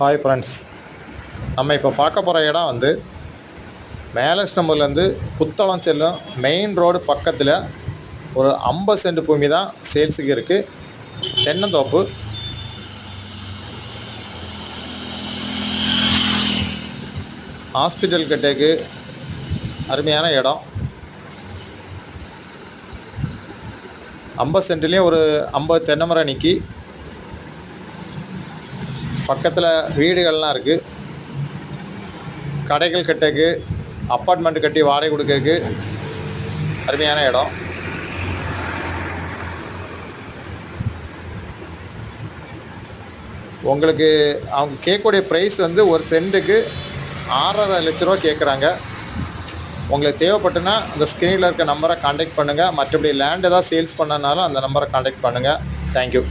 Hi friends, நம்ம இப்போ பார்க்க போகிற இடம் வந்து மேலஸ்டம்பூர்லேருந்து புத்தளம் செல்லும் மெயின் ரோடு பக்கத்தில் ஒரு 50 சென்ட் பூமி தான் சேல்ஸுக்கு இருக்குது. தென்னந்தோப்பு. ஹாஸ்பிட்டல் கிட்டேக்கு அருமையான இடம். 50 சென்ட்லேயும் ஒரு 50 தென்னை மரம் நிற்கி, பக்கத்தில் வீடுகள்லாம் இருக்குது. கடைகள் கட்டக்கு, அப்பார்ட்மெண்ட் கட்டி வாடகை கொடுக்கறதுக்கு அருமையான இடம். உங்களுக்கு அவங்க கேட்கக்கூடிய ப்ரைஸ் வந்து ஒரு சென்ட்டுக்கு 6.5 லட்ச ரூபா கேட்குறாங்க. உங்களுக்கு தேவைப்பட்டுன்னா அந்த ஸ்க்ரீனில் இருக்க நம்பரை காண்டாக்ட் பண்ணுங்கள். மற்றபடி லேண்ட் ஏதாவது சேல்ஸ் பண்ணனாலும் அந்த நம்பரை காண்டாக்ட் பண்ணுங்கள். தேங்க்யூ.